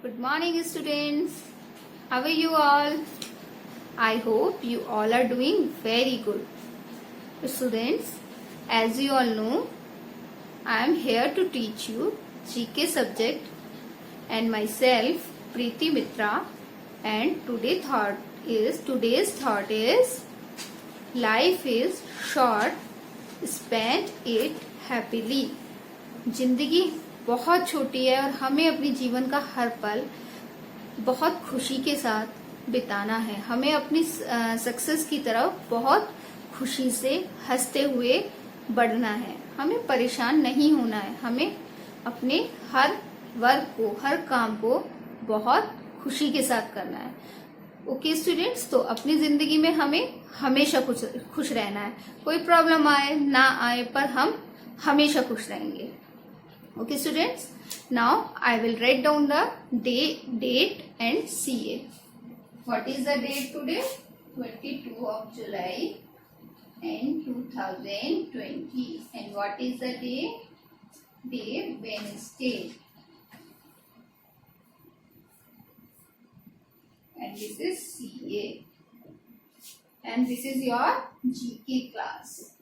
Good morning, students. How are you all? I hope you all are doing very good. Students, as you all know, I am here to teach you GK subject and myself, Preeti Mitra, and today's thought is life is short, spend it happily. जिंदगी बहुत छोटी है और हमें अपने जीवन का हर पल बहुत खुशी के साथ बिताना है. हमें अपनी सक्सेस की तरफ बहुत खुशी से हंसते हुए बढ़ना है. हमें परेशान नहीं होना है. हमें अपने हर वर्क को, हर काम को बहुत खुशी के साथ करना है. ओके स्टूडेंट्स, तो अपनी जिंदगी में हमें हमेशा खुश रहना है. कोई प्रॉब्लम आए ना आए, पर हम हमेशा खुश रहेंगे. Okay students, now I will write down the date and CA. What is the date today? 22 of July and 2020. And what is the day? Day Wednesday. And this is CA. And this is your GK class.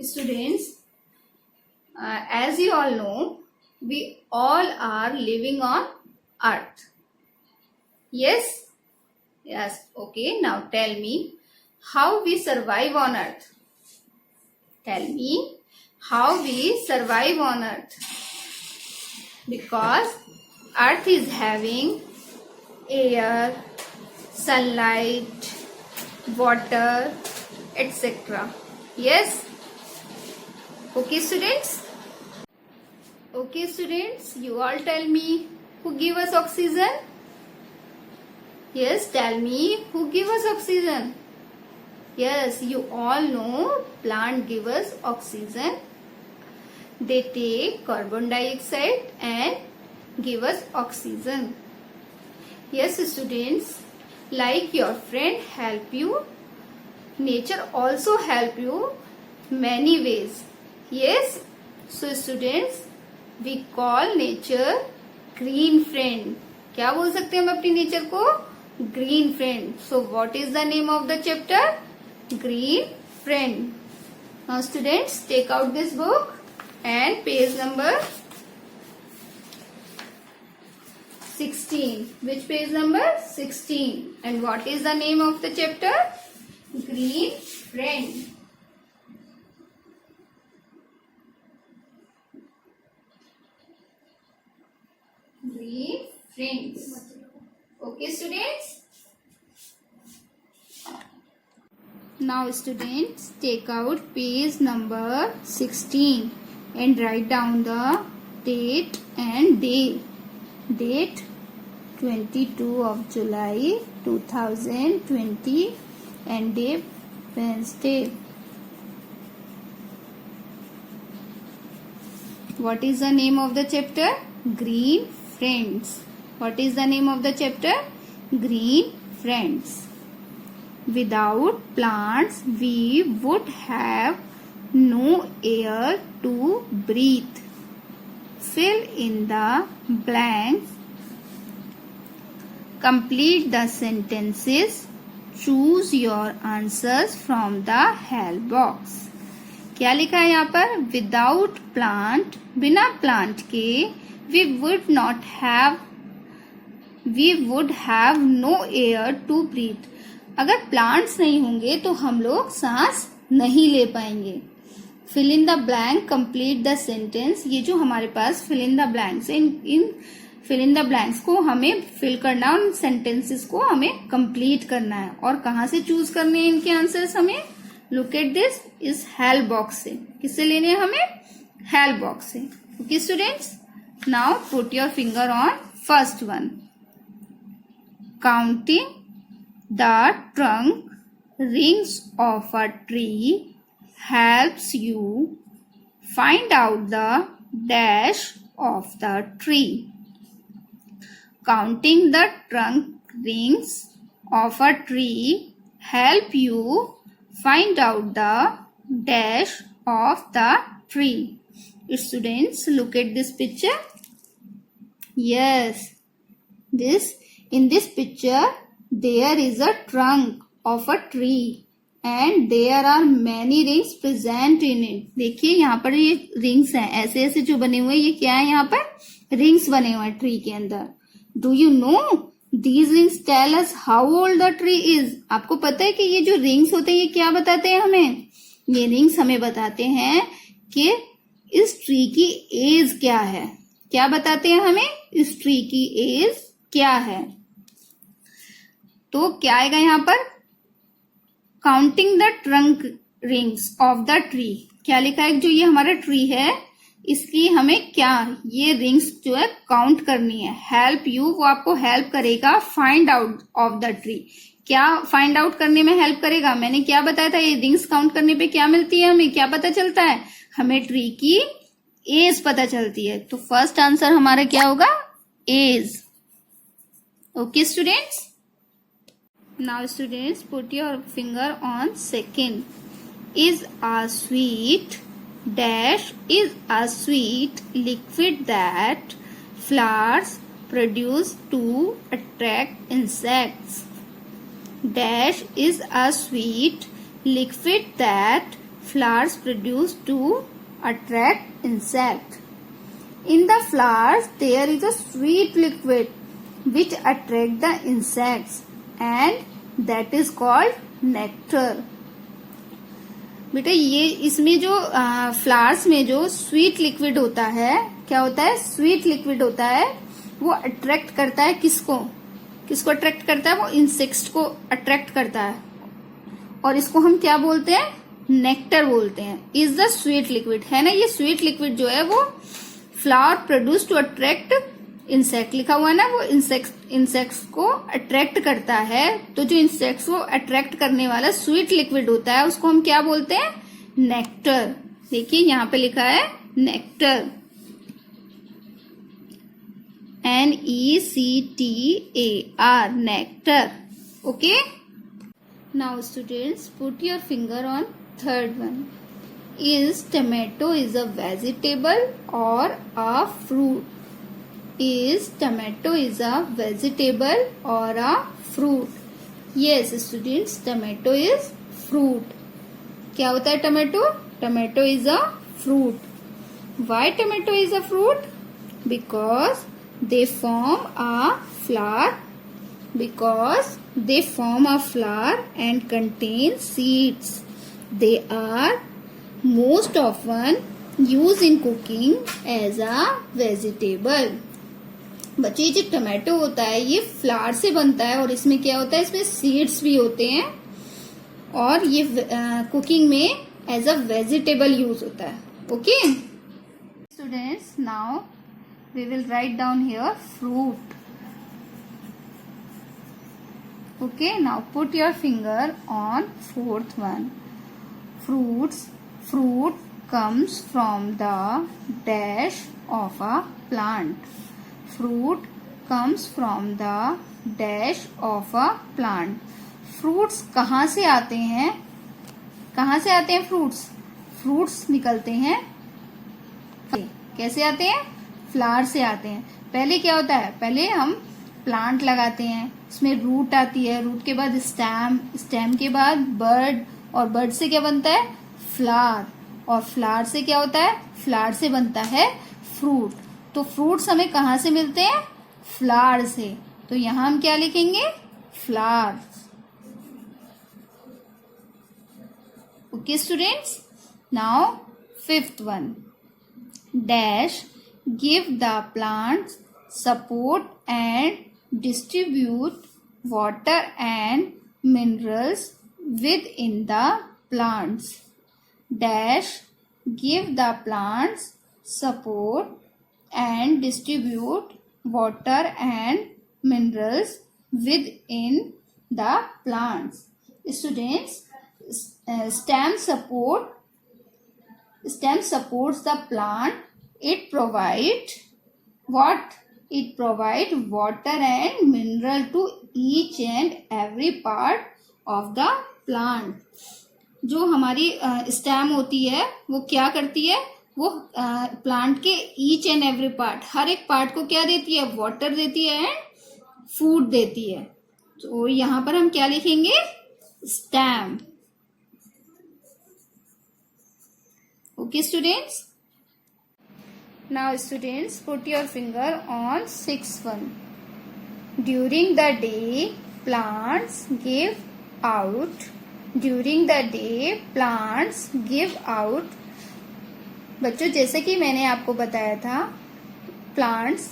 Students, as you all know, we all are living on earth. Yes? Yes. Okay. Now tell me how we survive on earth. Tell me how we survive on earth. Because earth is having air, sunlight, water, etc. Yes? Okay students? Okay students, you all tell me who give us oxygen? Yes, tell me who give us oxygen? Yes, you all know plant give us oxygen. They take carbon dioxide and give us oxygen. Yes students, like your friend help you, nature also help you many ways. Yes, so students, we call nature green friend. क्या बोल सकते हैं हम अपनी nature को? Green friend. So what is the name of the chapter? Green friend. Now students, take out this book and page number 16. Which page number? 16. And what is the name of the chapter? Green friend. Green friends. Okay students? Now students, take out page number 16 and write down the date and day. Date 22 of July 2020 and day Wednesday. What is the name of the chapter? Green Friends. What is the name of the chapter? Green Friends. Without plants, we would have no air to breathe. Fill in the blanks. Complete the sentences. Choose your answers from the help box. क्या लिखा है यहाँ पर? Without plant, बिना plant के, we would have no air to breathe. अगर plants नहीं होंगे तो हम लोग सांस नहीं ले पाएंगे. Fill in the blank, complete the sentence. ये जो हमारे पास फिल इन द ब्लैंक्स है, इन फिल इन द ब्लैंक्स को हमें फिल करना है, उन सेंटेंसेस को हमें कंप्लीट करना है. और कहाँ से चूज करने हैं इनके आंसर्स हमें? लुक एट दिस, इस हेल्प बॉक्स से. किससे लेने हैं हमें? हेल्प बॉक्स से. Okay students, now put your finger on first one. Counting the trunk rings of a tree helps you find out the dash of the tree. Counting the trunk rings of a tree help you find out the dash of the tree. Students, look at this picture. Yes, in this picture there is a trunk of a tree and there are many rings present in it. देखिए यहाँ पर ये rings हैं, ऐसे ऐसे जो बने हुए, ये क्या है, यहाँ पर रिंग्स बने हुए हैं ट्री के अंदर. Do you know these rings tell us how old the tree is? आपको पता है कि ये जो रिंग्स होते हैं ये क्या बताते हैं हमें? ये रिंग्स हमें बताते हैं कि इस ट्री की एज क्या है. क्या बताते हैं हमें? इस ट्री की एज क्या है. तो क्या आएगा यहाँ पर? Counting the trunk rings of the tree. क्या लिखा है? जो ये हमारा ट्री है इसकी हमें क्या, ये रिंग्स जो है काउंट करनी है. हेल्प यू, वो आपको हेल्प करेगा find out of the tree. क्या फाइंड आउट करने में हेल्प करेगा? मैंने क्या बताया था, ये रिंग्स काउंट करने पे क्या मिलती है हमें, क्या पता चलता है? हमें ट्री की एज पता चलती है. तो फर्स्ट आंसर हमारा क्या होगा? एज. Okay students. Now students put your finger on second. Is a sweet dash is a sweet liquid that flowers produce to attract insects. Dash is a sweet liquid that flowers produce to attract insects. In the flowers there is a sweet liquid which attract the insects and that is called nectar. बेटा ये इसमें जो flowers में जो sweet liquid होता है, क्या होता है? स्वीट लिक्विड होता है. वो अट्रैक्ट करता है किसको? किसको अट्रैक्ट करता है? वो इंसेक्ट्स को अट्रैक्ट करता है. और इसको हम क्या बोलते हैं? नेक्टर बोलते हैं. इज द स्वीट लिक्विड, है ना. ये स्वीट लिक्विड जो है वो flower produce to attract insect लिखा हुआ है ना, वो इंसेक्ट्स को अट्रैक्ट करता है. तो जो इंसेक्ट्स को अट्रैक्ट करने वाला स्वीट लिक्विड होता है उसको हम क्या बोलते हैं? नेक्टर. देखिए यहाँ पे लिखा है nectar. NECTAR, nectar. Okay. Now students put your finger on third one. Is tomato is a vegetable or a fruit? Is tomato is a vegetable or a fruit? Yes students, tomato is fruit. क्या होता है tomato? Tomato is a fruit. Why tomato is a fruit? Because they form a flower. Because they form a flower and contain seeds. They are most often used in cooking as a vegetable. बच्चे जो tomato होता है ये flower से बनता है और इसमें क्या होता है? इसमें सीड्स भी होते हैं और ये कुकिंग में एज अ वेजिटेबल यूज होता है. Okay students, now we will write down here fruit. Okay, now put your finger on fourth one. Fruits. Fruit comes from the dash of a plant. Fruit comes from the dash of a plant. Fruits कहाँ से आते हैं? कहाँ से आते हैं fruits? Fruits निकलते हैं, कैसे आते हैं? फ्लावर से आते हैं. पहले क्या होता है? पहले हम प्लांट लगाते हैं, उसमें रूट आती है, रूट के बाद स्टेम, स्टेम के बाद बर्ड, और बर्ड से क्या बनता है? फ्लावर, और फ्लावर से क्या होता है? फ्लावर से बनता है फ्रूट. तो फ्रूट्स हमें कहाँ से मिलते हैं? फ्लावर से. तो यहां हम क्या लिखेंगे? Flower. Okay students. Now fifth one. Dash give the plants support and distribute water and minerals with in the plants. Dash give the plants support and distribute water and minerals within the plants. Students, stem supports the plant. It provides what? It provides water and mineral to each and every part of the plant. जो हमारी stem होती है वो क्या करती है? वो plant के ईच एंड एवरी पार्ट, हर एक पार्ट को क्या देती है, वाटर देती है एंड फूड देती है। तो यहाँ पर हम क्या लिखेंगे, stem. Okay students, now students put your finger on 6th one. During the day plants give out, during the day plants give out। बच्चों जैसे कि मैंने आपको बताया था, plants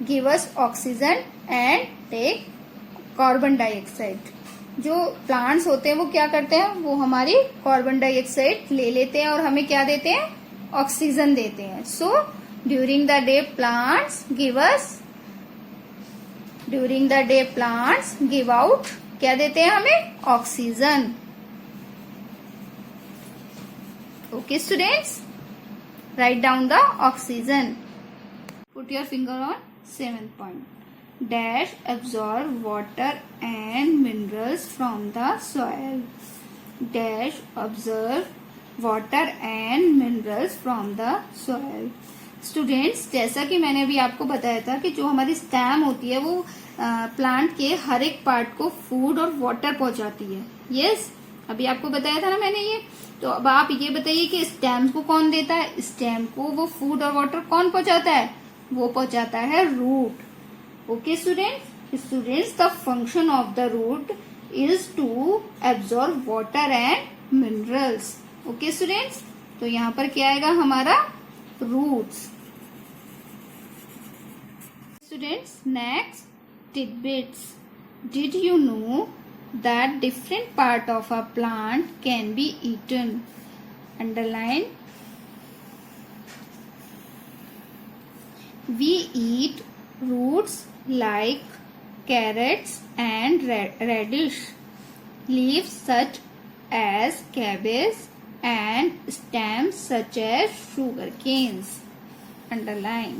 give us oxygen and take carbon dioxide. जो plants होते हैं वो क्या करते हैं, वो हमारी कार्बन डाइऑक्साइड ले लेते हैं और हमें क्या देते हैं, ऑक्सीजन देते हैं। So during the day plants give us, during the day plants give out, क्या देते हैं हमें, oxygen. Okay students, write down the oxygen. Put your finger on 7th point. Dash absorb water and minerals from the soil. Dash absorb water and minerals from the soil. Students जैसा कि मैंने अभी आपको बताया था कि जो हमारी स्टेम होती है वो प्लांट के हर एक पार्ट को फूड और वाटर पहुंचाती है। यस, अभी आपको बताया था ना मैंने ये। तो अब आप ये बताइए कि स्टेम को कौन देता है, स्टेम को वो फूड और वाटर कौन पहुंचाता है, वो पहुंचाता है root. Okay students, the function of the root is to absorb water and minerals. Okay students, तो यहाँ पर क्या आएगा हमारा, roots. Students next, tidbits. Did you know that different part of a plant can be eaten? Underline. We eat roots like carrots and radish, leaves such as cabbage, and stems such as sugar canes. Underline.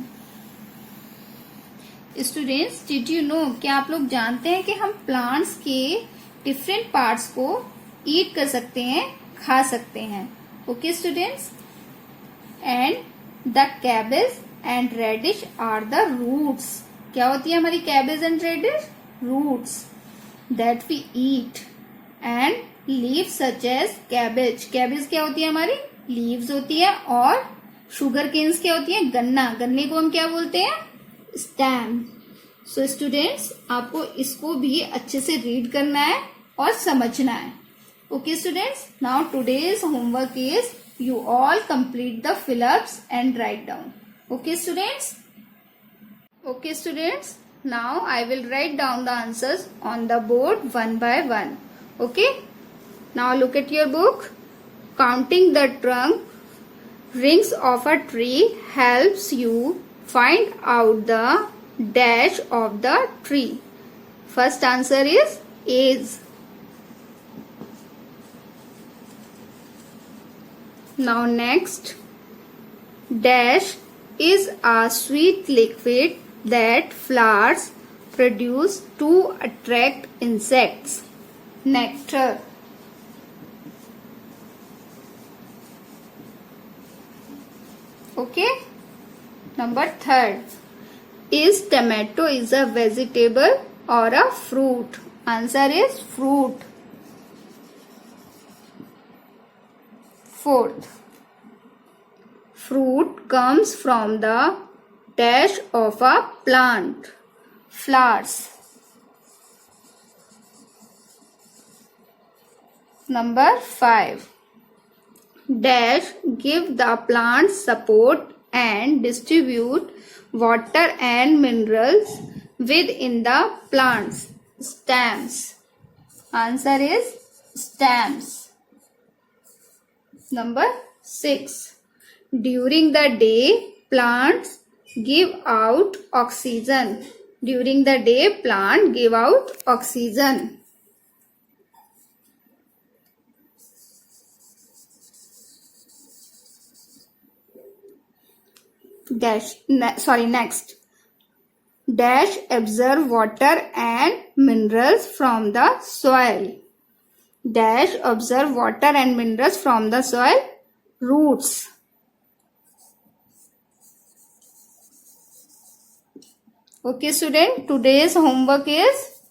Students did you know, क्या आप लोग जानते हैं कि हम plants के different parts को ईट कर सकते हैं, खा सकते हैं। Okay students, and the cabbage and radish are the roots. क्या होती है हमारी cabbage and radish, roots that we eat. And leaves such as cabbage, cabbage क्या होती है हमारी, लीव्स होती है। और शुगर केन्स क्या होती है, गन्ना, गन्ने को हम क्या बोलते हैं, स्टेम। सो स्टूडेंट्स आपको इसको भी अच्छे से रीड करना है और समझना है। Okay students, now today's homework is you all complete the fill-ups and write down. Okay students, now I will write down the answers on the board one by one. Okay, now look at your book. Counting the trunk rings of a tree helps you find out the dash of the tree. First answer is age. Now next, dash is a sweet liquid that flowers produce to attract insects. Nectar. Okay. Number third, is tomato is a vegetable or a fruit? Answer is fruit. Fourth, fruit comes from the dash of a plant, flowers. Number 5, dash give the plant support and distribute water and minerals within the plants, stems. Answer is stems. Number 6, during the day plants give out oxygen. During the day plant give out oxygen. Next, dash absorb water and minerals from the soil. Dash absorb water and minerals from the soil, roots. Okay, student, today's homework is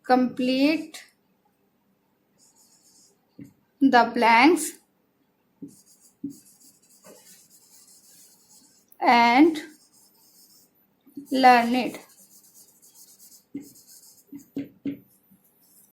complete the blanks and learn it.